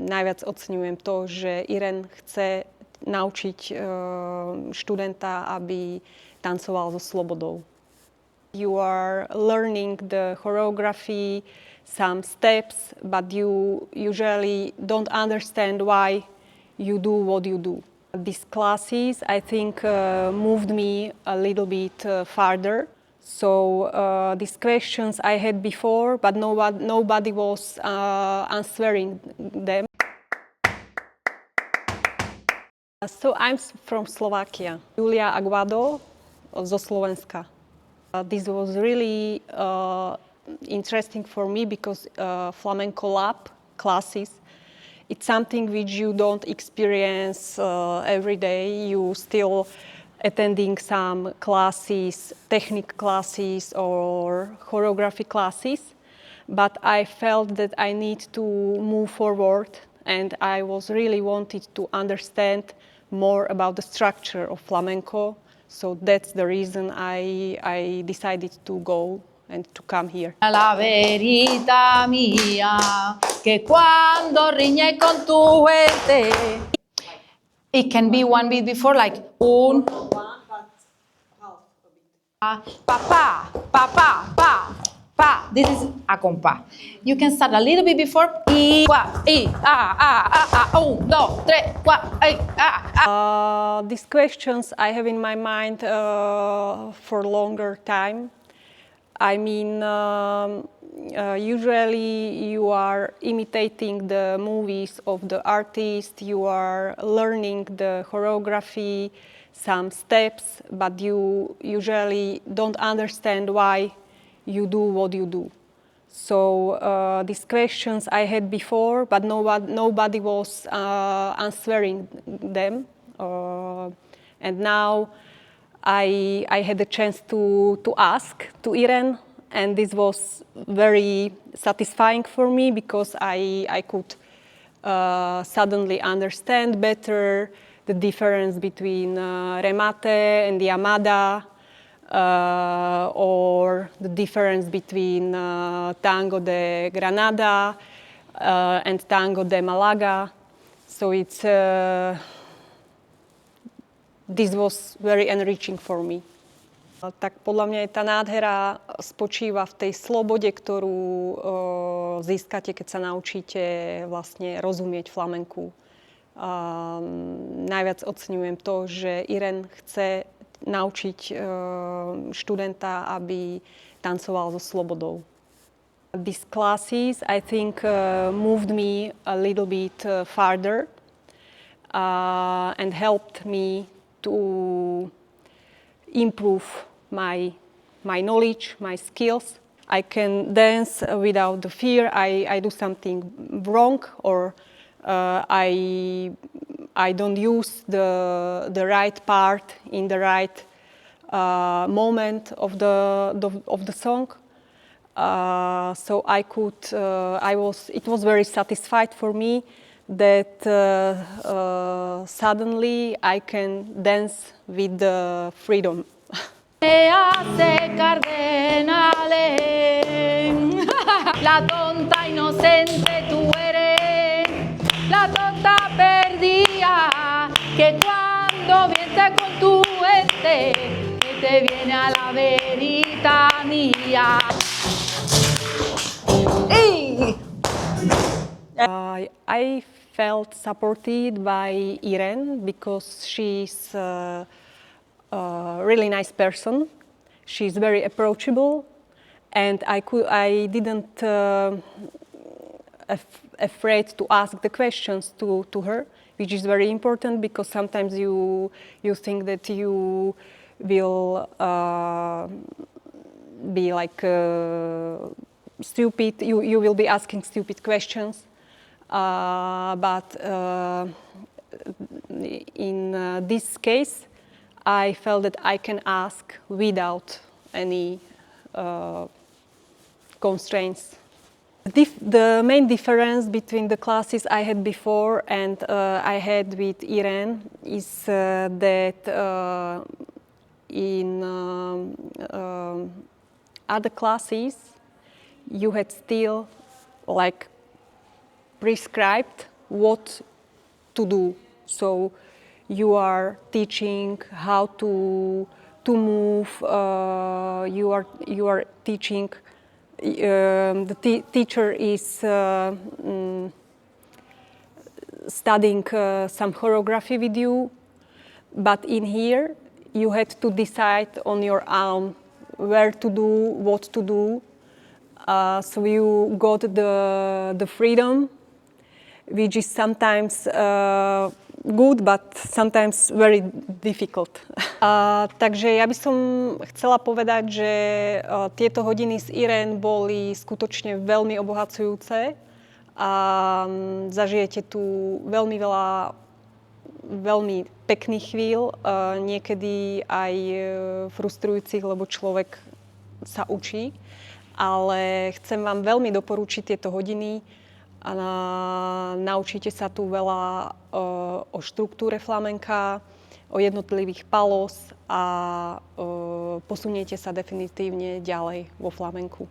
Najviac oceňujem to, že Irén chce naučiť študenta, aby tancoval so slobodou. You are learning the choreography, some steps, but you usually don't understand why you do what you do. These classes, I think, moved me a little bit farther. So these questions I had before, but nobody was answering them. So I'm from Slovakia. Julia Aguado zo Slovenska. This was really interesting for me because Flamenco LAB classes, it's something which you don't experience every day. You still attending some classes, technique classes or choreography classes, but I felt that I need to move forward and I was really wanted to understand more about the structure of flamenco. So that's the reason I decided to go and to come here. La verita mía, que cuando riñe con tu gente. It can be one beat before, like un. Pa, pa, pa, pa, pa, pa. This is a compa. You can start a little bit before. I, qua, I, un, dos, tres, qua, I. These questions I have in my mind for a longer time. I mean, usually you are imitating the movies of the artist, you are learning the choreography, some steps, but you usually don't understand why you do what you do. So these questions I had before, but nobody was answering them. And now I had a chance to ask to Irén, and this was very satisfying for me because I could suddenly understand better the difference between remate and llamada, or the difference between tango de Granada and tango de Malaga. So it's this was very enriching for me. Tak podľa mňa tá nádhera spočíva v tej slobode, ktorú získate, keď sa naučíte vlastne rozumieť flamenku. Najviac oceňujem to, že Irén chce naučiť študenta, aby tancoval so slobodou. These classes, I think, moved me a little bit farther and helped me to improve my knowledge, my skills. I can dance without the fear I do something wrong, or I don't use the right part in the right moment of the song. So it was very satisfied for me that suddenly I can dance with the freedom. La tonta inocente tú eres, la tonta perdida, que cuando vienes con tu gente, que te viene a la verita mía. I felt supported by Irén because she's a really nice person. She's very approachable, and I didn't afraid to ask the questions to her, which is very important because sometimes you think that you will be like stupid. You will be asking stupid questions. But in this case, I felt that I can ask without any constraints. The main difference between the classes I had before and I had with Irén is that in other classes you had still like prescribed what to do. So you are teaching how to move. You are teaching. The teacher is studying some choreography with you, but in here you had to decide on your own where to do, what to do. So you got the freedom, which is sometimes good, but sometimes very difficult. Takže ja by som chcela povedať, že tieto hodiny s Irene boli skutočne veľmi obohacujúce a zažijete tu veľmi veľa veľmi pekných chvíľ, niekedy aj frustrujúcich, lebo človek sa učí. Ale chcem vám veľmi doporučiť tieto hodiny a naučíte sa tu veľa o štruktúre flamenka, o jednotlivých palos a posuniete sa definitívne ďalej vo flamenku.